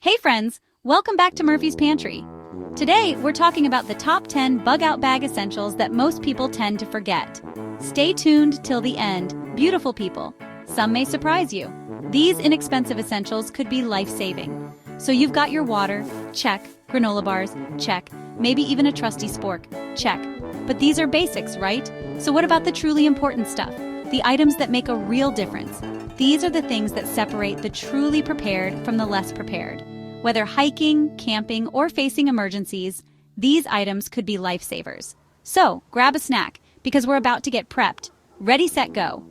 Hey friends, welcome back to Murphy's Pantry. Today, we're talking about the top 10 bug-out bag essentials that most people tend to forget. Stay tuned till the end, beautiful people. Some may surprise you. These inexpensive essentials could be life-saving. So you've got your water, check. Granola bars, check. Maybe even a trusty spork, check. But these are basics, right? So what about the truly important stuff? The items that make a real difference. These are the things that separate the truly prepared from the less prepared. Whether hiking, camping, or facing emergencies, these items could be lifesavers. So, grab a snack, because we're about to get prepped. Ready, set, go.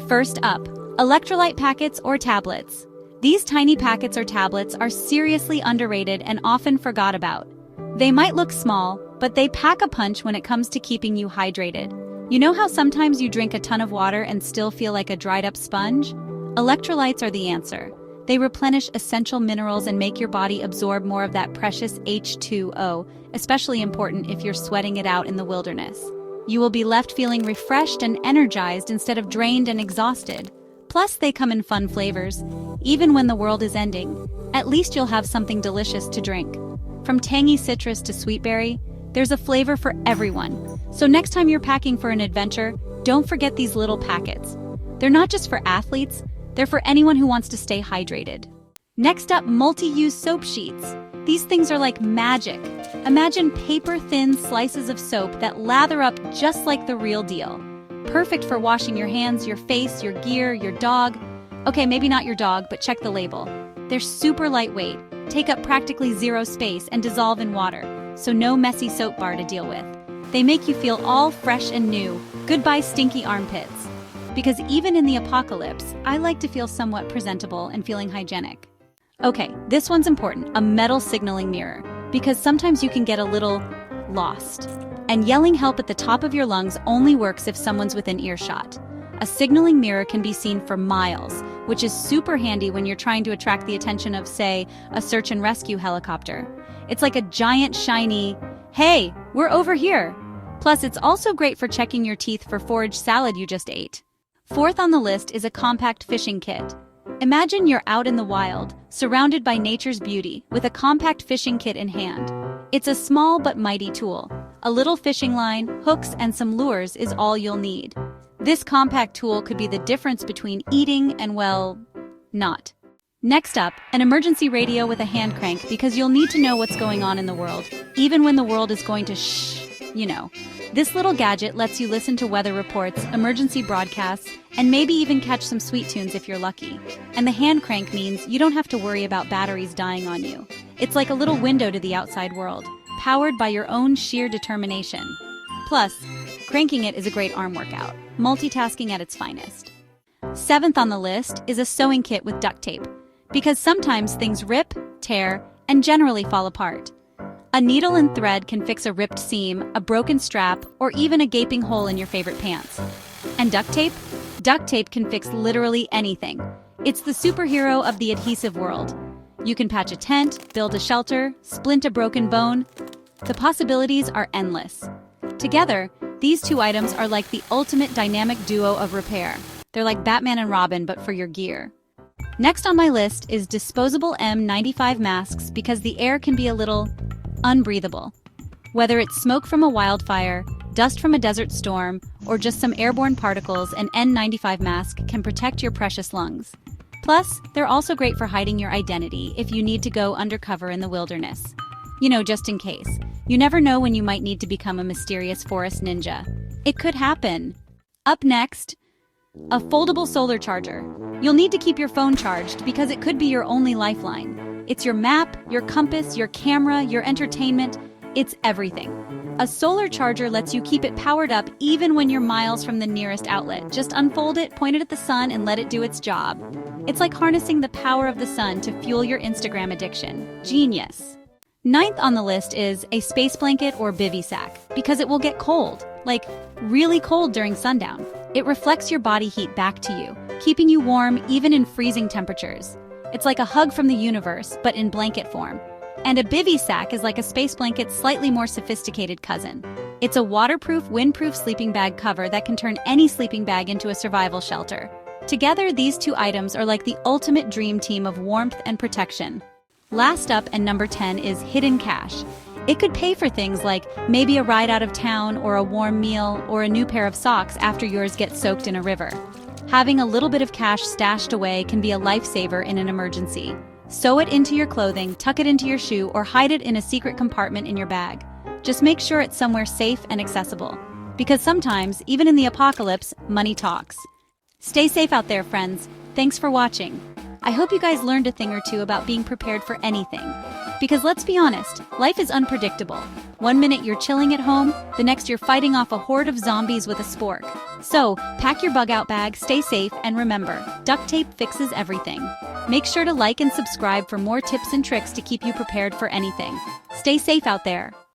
First up, electrolyte packets or tablets. These tiny packets or tablets are seriously underrated and often forgot about. They might look small, but they pack a punch when it comes to keeping you hydrated. You know how sometimes you drink a ton of water and still feel like a dried-up sponge? Electrolytes are the answer. They replenish essential minerals and make your body absorb more of that precious H2O, especially important if you're sweating it out in the wilderness. You will be left feeling refreshed and energized instead of drained and exhausted. Plus, they come in fun flavors. Even when the world is ending, at least you'll have something delicious to drink. From tangy citrus to sweet berry, there's a flavor for everyone. So next time you're packing for an adventure, don't forget these little packets. They're not just for athletes, they're for anyone who wants to stay hydrated. Next up, multi-use soap sheets. These things are like magic. Imagine paper-thin slices of soap that lather up just like the real deal. Perfect for washing your hands, your face, your gear, your dog. Okay, maybe not your dog, but check the label. They're super lightweight, take up practically zero space, and dissolve in water, so no messy soap bar to deal with. They make you feel all fresh and new. Goodbye stinky armpits. Because even in the apocalypse, I like to feel somewhat presentable and feeling hygienic. Okay, this one's important, a metal signaling mirror, because sometimes you can get a little lost. And yelling help at the top of your lungs only works if someone's within earshot. A signaling mirror can be seen for miles, which is super handy when you're trying to attract the attention of, say, a search and rescue helicopter. It's like a giant, shiny, "Hey, we're over here!" Plus, it's also great for checking your teeth for forage salad you just ate. Fourth on the list is a compact fishing kit. Imagine you're out in the wild, surrounded by nature's beauty, with a compact fishing kit in hand. It's a small but mighty tool. A little fishing line, hooks, and some lures is all you'll need. This compact tool could be the difference between eating and, well, not. Next up, an emergency radio with a hand crank, because you'll need to know what's going on in the world, even when the world is going to you know. This little gadget lets you listen to weather reports, emergency broadcasts, and maybe even catch some sweet tunes if you're lucky. And the hand crank means you don't have to worry about batteries dying on you. It's like a little window to the outside world, powered by your own sheer determination. Plus, cranking it is a great arm workout, multitasking at its finest. Seventh on the list is a sewing kit with duct tape, because sometimes things rip, tear, and generally fall apart. A needle and thread can fix a ripped seam, a broken strap, or even a gaping hole in your favorite pants. And duct tape? Duct tape can fix literally anything. It's the superhero of the adhesive world. You can patch a tent, build a shelter, splint a broken bone. The possibilities are endless. Together, these two items are like the ultimate dynamic duo of repair. They're like Batman and Robin, but for your gear. Next on my list is disposable N95 masks, because the air can be a little unbreathable. Whether it's smoke from a wildfire, dust from a desert storm, or just some airborne particles, an N95 mask can protect your precious lungs. Plus, they're also great for hiding your identity if you need to go undercover in the wilderness. You know, just in case. You never know when you might need to become a mysterious forest ninja. It could happen. Up next, a foldable solar charger. You'll need to keep your phone charged because it could be your only lifeline. It's your map, your compass, your camera, your entertainment. It's everything. A solar charger lets you keep it powered up even when you're miles from the nearest outlet. Just unfold it, point it at the sun, and let it do its job. It's like harnessing the power of the sun to fuel your Instagram addiction. Genius. Ninth on the list is a space blanket or Bivy Sack, because it will get cold, like really cold during sundown. It reflects your body heat back to you, keeping you warm even in freezing temperatures. It's like a hug from the universe, but in blanket form. And a Bivy Sack is like a space blanket's slightly more sophisticated cousin. It's a waterproof, windproof sleeping bag cover that can turn any sleeping bag into a survival shelter. Together, these two items are like the ultimate dream team of warmth and protection. Last up, and number 10 is hidden cash. It could pay for things like maybe a ride out of town or a warm meal or a new pair of socks after yours gets soaked in a river. Having a little bit of cash stashed away can be a lifesaver in an emergency. Sew it into your clothing, tuck it into your shoe, or hide it in a secret compartment in your bag. Just make sure it's somewhere safe and accessible. Because sometimes, even in the apocalypse, money talks. Stay safe out there, friends. Thanks for watching. I hope you guys learned a thing or two about being prepared for anything. Because let's be honest, life is unpredictable. One minute you're chilling at home, the next you're fighting off a horde of zombies with a spork. So, pack your bug-out bag, stay safe, and remember, duct tape fixes everything. Make sure to like and subscribe for more tips and tricks to keep you prepared for anything. Stay safe out there.